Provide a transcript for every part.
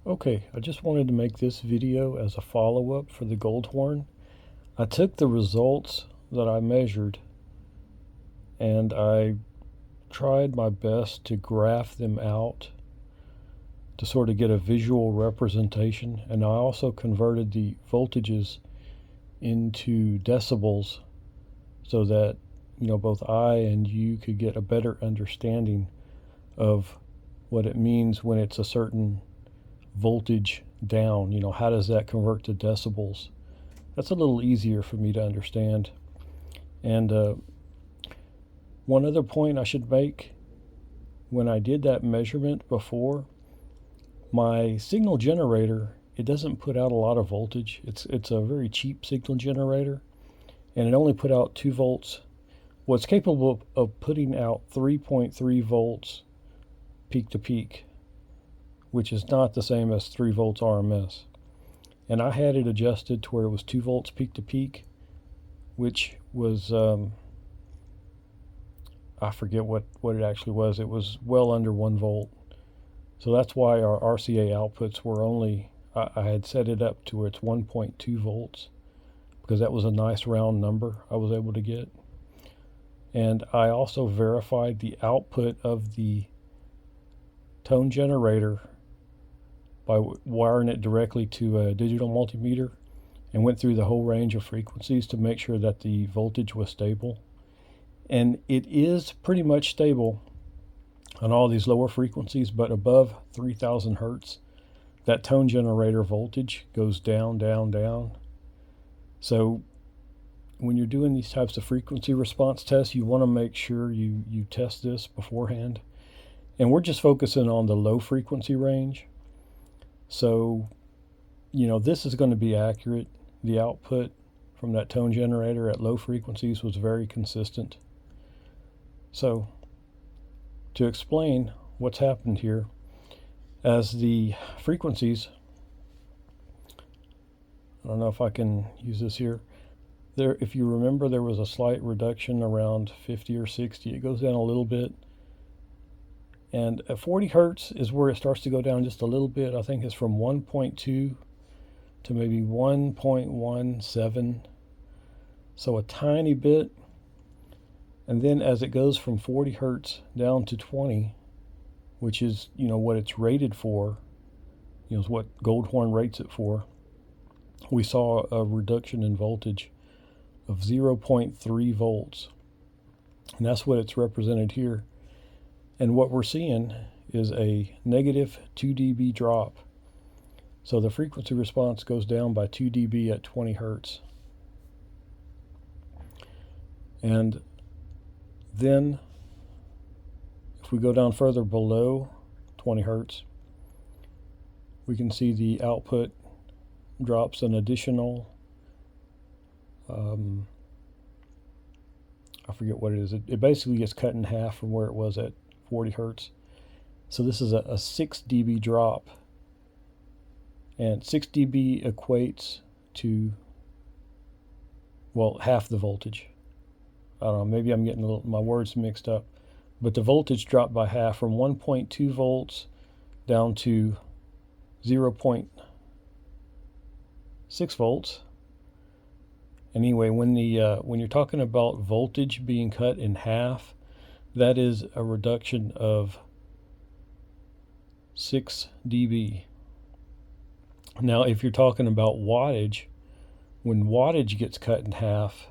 Okay, I just wanted to make this video as a follow-up for the Goldhorn. I took the results that I measured and I tried my best to graph them out to sort of get a visual representation, and I also converted the voltages into decibels so that both I and you could get a better understanding of what it means when it's a certain voltage down. How does that convert to decibels? That's a little easier for me to understand. And one other point I should make: when I did that measurement before, my signal generator, it doesn't put out a lot of voltage. It's a very cheap signal generator, and it only put out 2 volts. Well, it's capable of putting out 3.3 volts peak to peak, which is not the same as 3 volts RMS. And I had it adjusted to where it was 2 volts peak to peak, which was, I forget what it actually was. It was well under 1 volt. So that's why our RCA outputs were only, I had set it up to where it's 1.2 volts, because that was a nice round number I was able to get. And I also verified the output of the tone generator by wiring it directly to a digital multimeter, and went through the whole range of frequencies to make sure that the voltage was stable. And it is pretty much stable on all these lower frequencies, but above 3000 hertz, that tone generator voltage goes down, down, down. So when you're doing these types of frequency response tests, you want to make sure you test this beforehand. And we're just focusing on the low frequency range. So, this is going to be accurate. The output from that tone generator at low frequencies was very consistent. So, to explain what's happened here, as the frequencies, I don't know if I can use this here. There, if you remember, there was a slight reduction around 50 or 60. It goes down a little bit. And at 40 hertz is where it starts to go down just a little bit. I think it's from 1.2 to maybe 1.17. So a tiny bit. And then as it goes from 40 hertz down to 20, which is, what it's rated for, is what Goldhorn rates it for, we saw a reduction in voltage of 0.3 volts. And that's what it's represented here. And what we're seeing is a negative 2 dB drop. So the frequency response goes down by 2 dB at 20 hertz. And then if we go down further below 20 hertz, we can see the output drops an additional, I forget what it is. It basically gets cut in half from where it was at 40 hertz. So this is a 6 dB drop, and 6 dB equates to, well, half the voltage. I don't know, maybe I'm getting my words mixed up, but the voltage dropped by half, from 1.2 volts down to 0.6 volts. Anyway, when you're talking about voltage being cut in half, that is a reduction of 6 dB. Now, if you're talking about wattage, when wattage gets cut in half,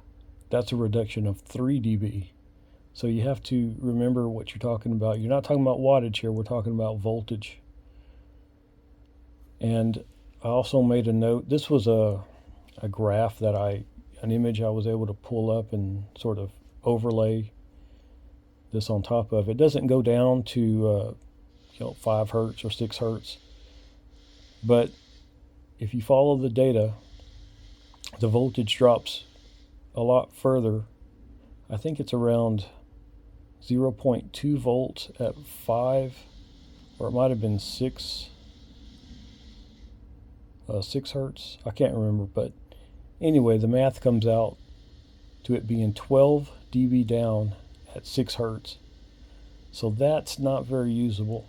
that's a reduction of 3 dB. So you have to remember what you're talking about. You're not talking about wattage here, we're talking about voltage. And I also made a note. This was a graph an image I was able to pull up and sort of overlay this on top of. It doesn't go down to 5 hertz or 6 hertz, but if you follow the data, the voltage drops a lot further. I think it's around 0.2 volts at 5, or it might have been 6 hertz. I can't remember, but anyway, the math comes out to it being 12 dB down at 6 hertz. So that's not very usable.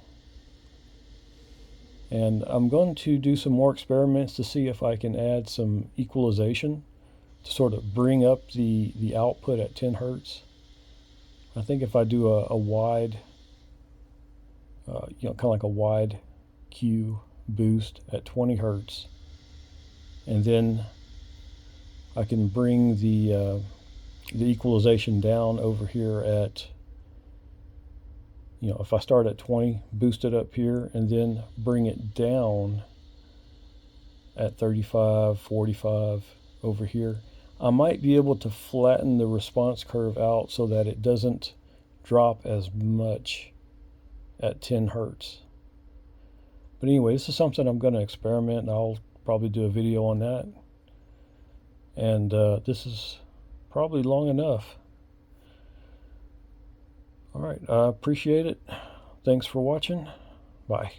And I'm going to do some more experiments to see if I can add some equalization to sort of bring up the output at 10 hertz. I think if I do a wide, kind of like a wide Q boost at 20 hertz, and then I can bring the equalization down over here at, if I start at 20, boost it up here, and then bring it down at 35, 45 over here, I might be able to flatten the response curve out so that it doesn't drop as much at 10 hertz. But anyway, this is something I'm going to experiment, and I'll probably do a video on that. And this is probably long enough. All right, I appreciate it. Thanks for watching. Bye.